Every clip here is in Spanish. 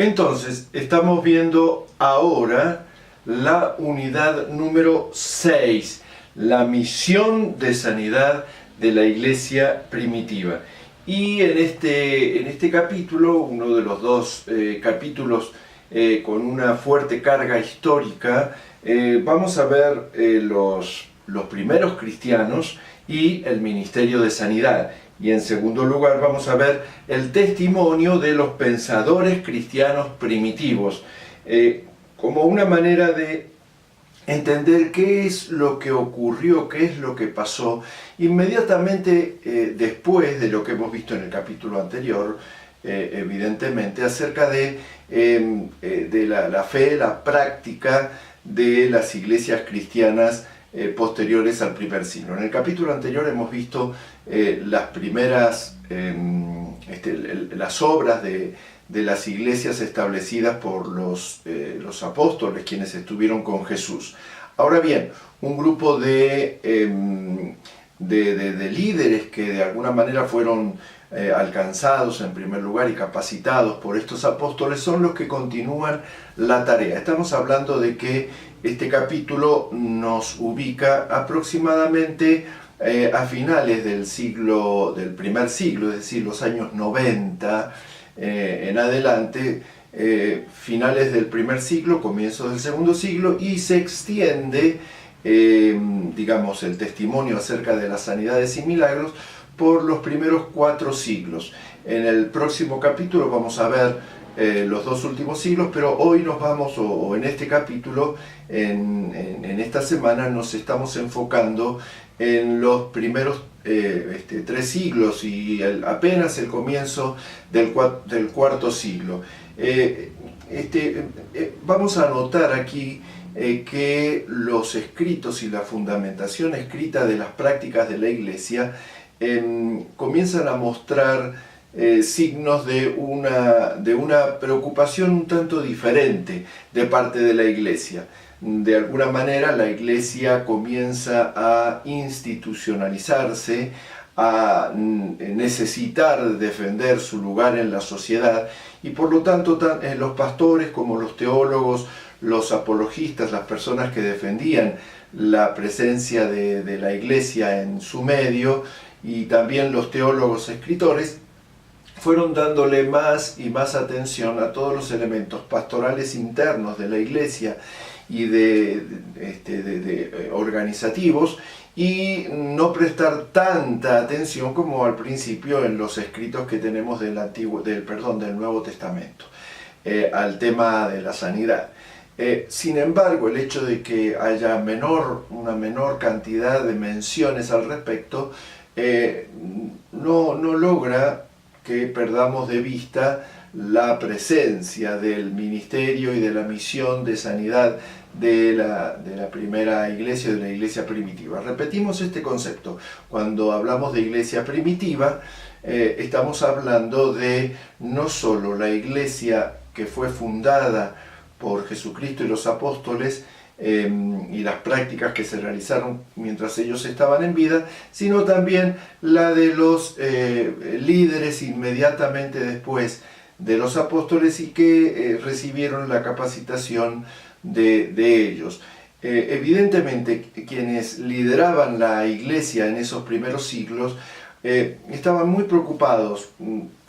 Entonces, estamos viendo ahora la unidad número 6, la misión de sanidad de la iglesia primitiva. Y en este capítulo, uno de los dos capítulos con una fuerte carga histórica, vamos a ver los primeros cristianos y el ministerio de sanidad. Y en segundo lugar vamos a ver el testimonio de los pensadores cristianos primitivos, como una manera de entender qué es lo que ocurrió, qué es lo que pasó inmediatamente después de lo que hemos visto en el capítulo anterior, evidentemente, acerca de la fe, la práctica de las iglesias cristianas posteriores al primer siglo. En el capítulo anterior hemos visto las primeras, las obras de las iglesias establecidas por los apóstoles, quienes estuvieron con Jesús. Ahora bien, un grupo de líderes que de alguna manera fueron alcanzados en primer lugar y capacitados por estos apóstoles son los que continúan la tarea. Estamos hablando de que este capítulo nos ubica aproximadamente a finales del primer siglo, es decir, los años 90 en adelante, finales del primer siglo, comienzos del segundo siglo, y se extiende, digamos, el testimonio acerca de las sanidades y milagros por los primeros 4 siglos. En el próximo capítulo vamos a ver los 2 últimos siglos, pero hoy nos vamos, o en este capítulo, en esta semana, nos estamos enfocando en los primeros 3 siglos y apenas el comienzo del 4.º siglo. Vamos a notar aquí que los escritos y la fundamentación escrita de las prácticas de la Iglesia comienzan a mostrar signos de una preocupación un tanto diferente de parte de la Iglesia. De alguna manera la Iglesia comienza a institucionalizarse, a necesitar defender su lugar en la sociedad, y por lo tanto los pastores como los teólogos, los apologistas, las personas que defendían la presencia de la Iglesia en su medio, y también los teólogos escritores, fueron dándole más y más atención a todos los elementos pastorales internos de la Iglesia y organizativos, y no prestar tanta atención como al principio en los escritos que tenemos del Nuevo Testamento al tema de la sanidad. Sin embargo, el hecho de que haya una menor cantidad de menciones al respecto no logra que perdamos de vista la presencia del ministerio y de la misión de sanidad de la primera iglesia, de la iglesia primitiva. Repetimos este concepto. Cuando hablamos de iglesia primitiva, estamos hablando de no solo la iglesia que fue fundada por Jesucristo y los apóstoles, y las prácticas que se realizaron mientras ellos estaban en vida, sino también la de los líderes inmediatamente después de los apóstoles y que recibieron la capacitación de ellos. Evidentemente, quienes lideraban la iglesia en esos primeros siglos estaban muy preocupados,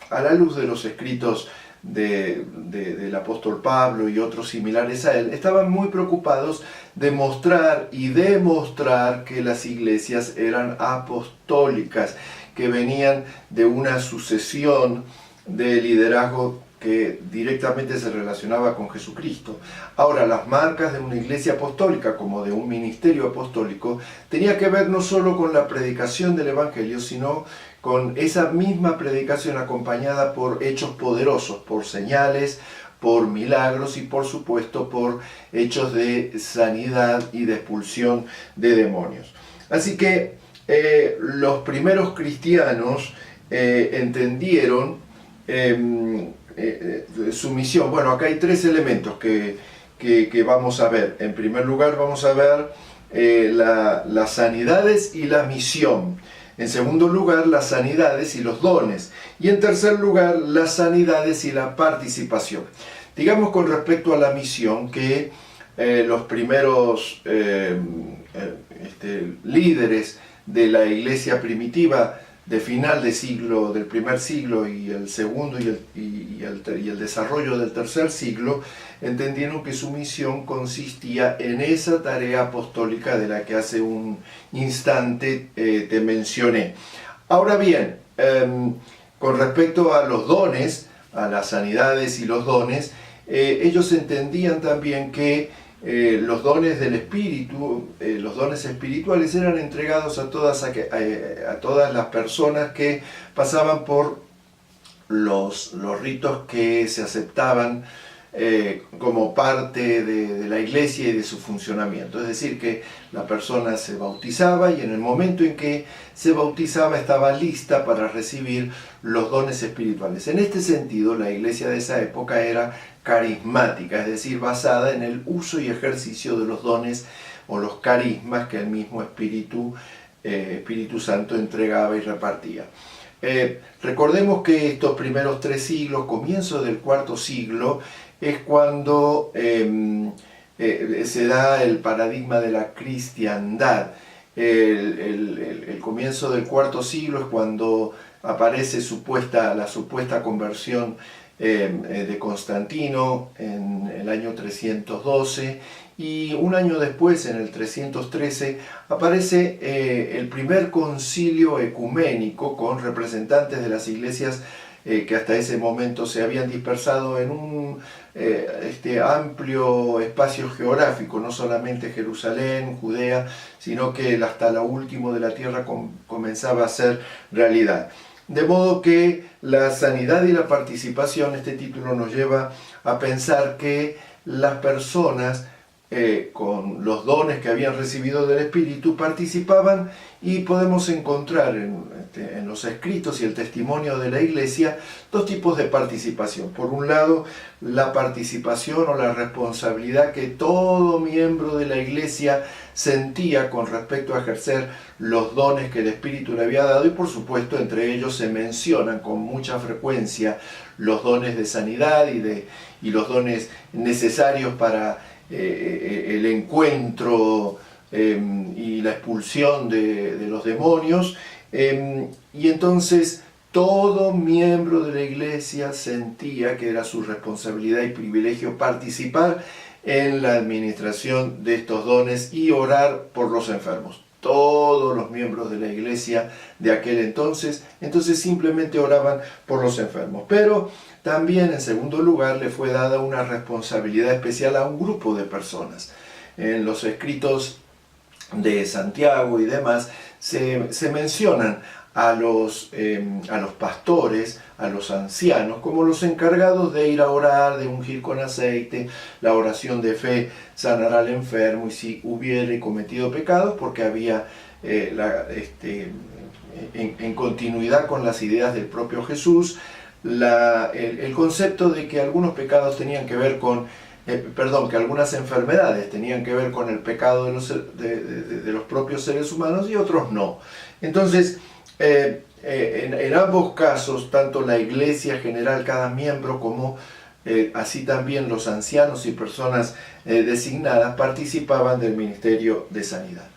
a la luz de los escritos del apóstol Pablo y otros similares a él, estaban muy preocupados de mostrar y demostrar que las iglesias eran apostólicas, que venían de una sucesión de liderazgo que directamente se relacionaba con Jesucristo. Ahora, las marcas de una iglesia apostólica, como de un ministerio apostólico, tenía que ver no solo con la predicación del Evangelio, sino con esa misma predicación acompañada por hechos poderosos, por señales, por milagros y por supuesto por hechos de sanidad y de expulsión de demonios. Así que los primeros cristianos entendieron su misión. Bueno, acá hay 3 elementos que vamos a ver. En primer lugar vamos a ver las sanidades y la misión. En segundo lugar, las sanidades y los dones. Y en tercer lugar, las sanidades y la participación. Digamos con respecto a la misión que los primeros líderes de la iglesia primitiva de final de siglo, del primer siglo y el segundo y el desarrollo del tercer siglo, entendieron que su misión consistía en esa tarea apostólica de la que hace un instante te mencioné. Ahora bien, con respecto a los dones, a las sanidades y los dones, ellos entendían también que los dones del Espíritu, los dones espirituales eran entregados a todas las personas que pasaban por los ritos que se aceptaban como parte de la iglesia y de su funcionamiento. Es decir, que la persona se bautizaba y en el momento en que se bautizaba estaba lista para recibir los dones espirituales. En este sentido, la iglesia de esa época era carismática, es decir, basada en el uso y ejercicio de los dones o los carismas que el mismo Espíritu Santo entregaba y repartía. Recordemos que estos primeros 3 siglos, comienzo del 4º siglo, es cuando se da el paradigma de la cristiandad. El comienzo del 4º siglo es cuando aparece la supuesta conversión de Constantino en el año 312, y un año después, en el 313, aparece el primer concilio ecuménico con representantes de las iglesias que hasta ese momento se habían dispersado en un amplio espacio geográfico, no solamente Jerusalén, Judea, sino que hasta lo último de la tierra comenzaba a ser realidad. De modo que la sanidad y la participación, este título nos lleva a pensar que las personas con los dones que habían recibido del Espíritu participaban, y podemos encontrar en los escritos y el testimonio de la Iglesia 2 tipos de participación. Por un lado, la participación o la responsabilidad que todo miembro de la Iglesia sentía con respecto a ejercer los dones que el Espíritu le había dado, y por supuesto entre ellos se mencionan con mucha frecuencia los dones de sanidad y los dones necesarios para el encuentro y la expulsión de los demonios, y entonces todo miembro de la iglesia sentía que era su responsabilidad y privilegio participar en la administración de estos dones y orar por los enfermos. Todos los miembros de la iglesia de aquel entonces simplemente oraban por los enfermos. Pero también, en segundo lugar, le fue dada una responsabilidad especial a un grupo de personas. En los escritos de Santiago y demás se mencionan a los pastores, a los ancianos, como los encargados de ir a orar, de ungir con aceite. La oración de fe sanará al enfermo, y si hubiere cometido pecados, porque había en continuidad con las ideas del propio Jesús, el concepto de que algunos pecados tenían que ver con que algunas enfermedades tenían que ver con el pecado de los propios seres humanos y otros no. Entonces, en ambos casos, tanto la iglesia general, cada miembro, como así también los ancianos y personas designadas participaban del ministerio de sanidad.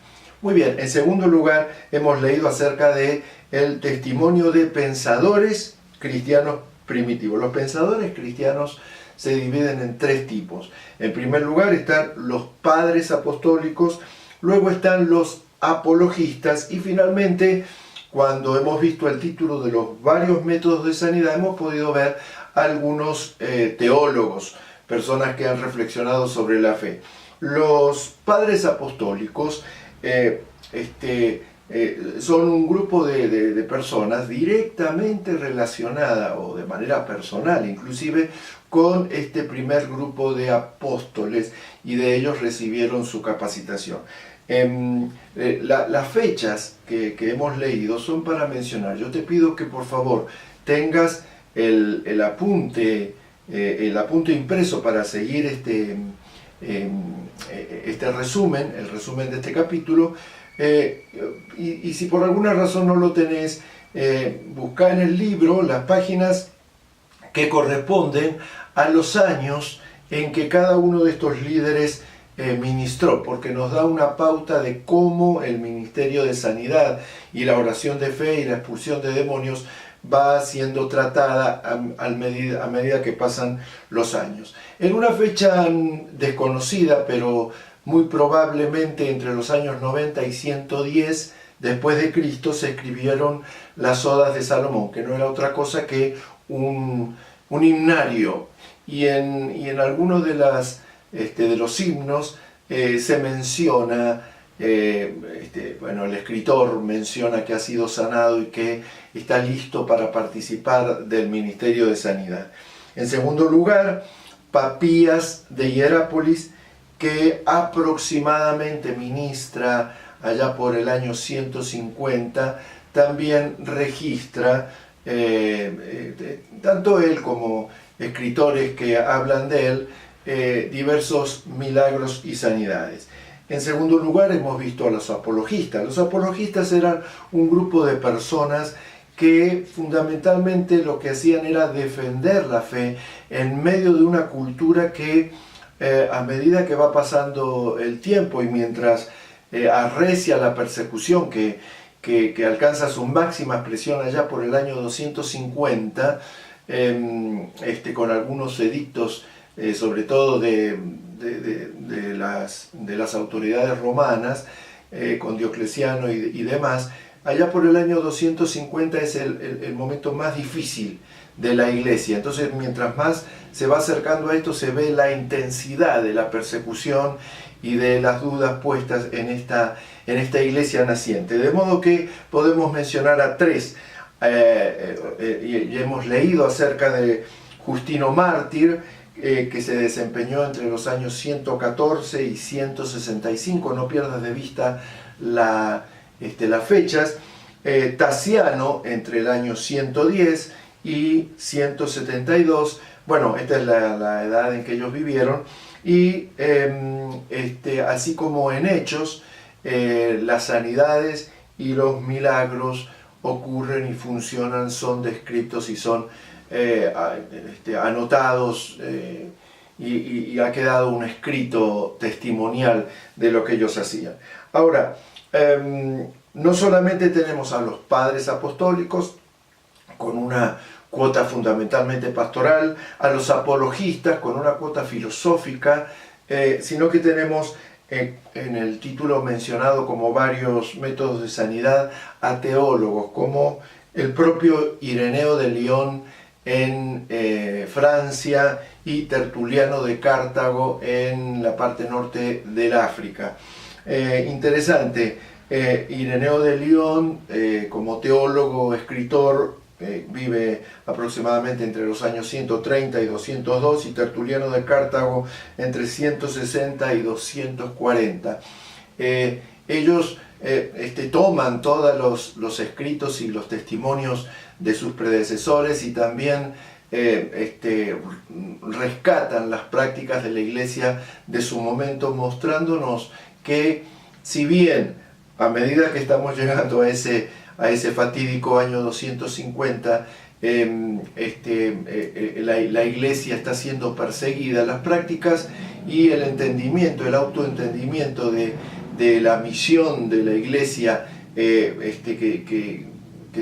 Muy bien, en segundo lugar, hemos leído acerca de el testimonio de pensadores cristianos primitivos. Los pensadores cristianos se dividen en 3 tipos. En primer lugar están los padres apostólicos, luego están los apologistas, y finalmente, cuando hemos visto el título de los varios métodos de sanidad, hemos podido ver algunos teólogos, personas que han reflexionado sobre la fe. Los padres apostólicos son un grupo de personas directamente relacionadas, o de manera personal inclusive, con este primer grupo de apóstoles, y de ellos recibieron su capacitación. Las fechas que hemos leído son para mencionar. Yo te pido que por favor tengas el apunte impreso para seguir este resumen, el resumen de este capítulo, y si por alguna razón no lo tenés, busca en el libro las páginas que corresponden a los años en que cada uno de estos líderes ministró, porque nos da una pauta de cómo el ministerio de sanidad y la oración de fe y la expulsión de demonios va siendo tratada a medida que pasan los años. En una fecha desconocida, pero muy probablemente entre los años 90 y 110 después de Cristo, se escribieron las Odas de Salomón, que no era otra cosa que un himnario. Y en algunos de los himnos se menciona, el escritor menciona que ha sido sanado y que está listo para participar del ministerio de sanidad. En segundo lugar, Papías de Hierápolis, que aproximadamente ministra allá por el año 150, también registra, tanto él como escritores que hablan de él, diversos milagros y sanidades. En segundo lugar, hemos visto a los apologistas. Los apologistas eran un grupo de personas que fundamentalmente lo que hacían era defender la fe en medio de una cultura que a medida que va pasando el tiempo y mientras arrecia la persecución que alcanza su máxima expresión allá por el año 250, con algunos edictos, sobre todo de las autoridades romanas, con Diocleciano y demás. Allá por el año 250 es el momento más difícil de la iglesia. Entonces, mientras más se va acercando a esto, se ve la intensidad de la persecución y de las dudas puestas en esta iglesia naciente. De modo que podemos mencionar a tres. Y hemos leído acerca de Justino Mártir, que se desempeñó entre los años 114 y 165, no pierdas de vista las fechas. Tasiano entre el año 110 y 172, bueno, esta es la edad en que ellos vivieron, y así como en Hechos, las sanidades y los milagros ocurren y funcionan, son descritos y son anotados, y ha quedado un escrito testimonial de lo que ellos hacían. Ahora, no solamente tenemos a los padres apostólicos con una cuota fundamentalmente pastoral, a los apologistas con una cuota filosófica, sino que tenemos en el título mencionado como varios métodos de sanidad a teólogos, como el propio Ireneo de Lyon en Francia y Tertuliano de Cartago en la parte norte del África. Interesante, Ireneo de Lyon como teólogo, escritor, vive aproximadamente entre los años 130 y 202, y Tertuliano de Cartago entre 160 y 240. Ellos toman todos los escritos y los testimonios de sus predecesores y también rescatan las prácticas de la iglesia de su momento, mostrándonos que si bien a medida que estamos llegando a ese fatídico año 250, la iglesia está siendo perseguida, las prácticas y el entendimiento, el autoentendimiento de la misión de la iglesia, que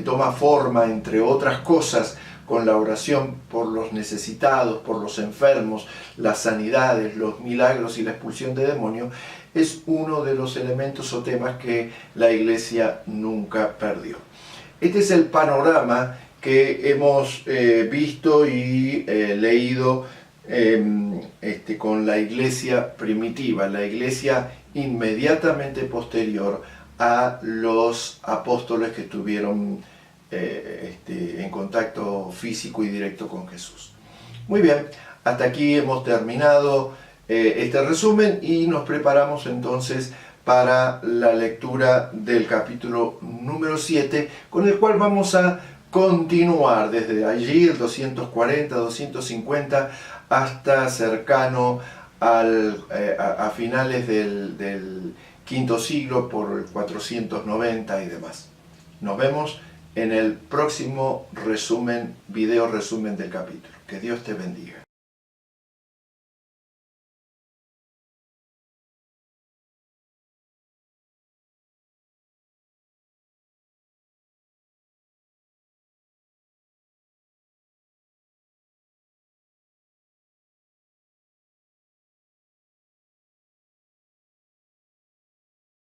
toma forma, entre otras cosas, con la oración por los necesitados, por los enfermos, las sanidades, los milagros y la expulsión de demonios, es uno de los elementos o temas que la iglesia nunca perdió. Este es el panorama que hemos visto y leído con la iglesia primitiva, la iglesia inmediatamente posterior a los apóstoles que estuvieron en contacto físico y directo con Jesús. Muy bien, hasta aquí hemos terminado este resumen y nos preparamos entonces para la lectura del capítulo número 7, con el cual vamos a continuar desde allí, el 240, 250, hasta cercano a finales del quinto siglo, por el 490 y demás. Nos vemos en el próximo resumen, video resumen del capítulo. Que Dios te bendiga.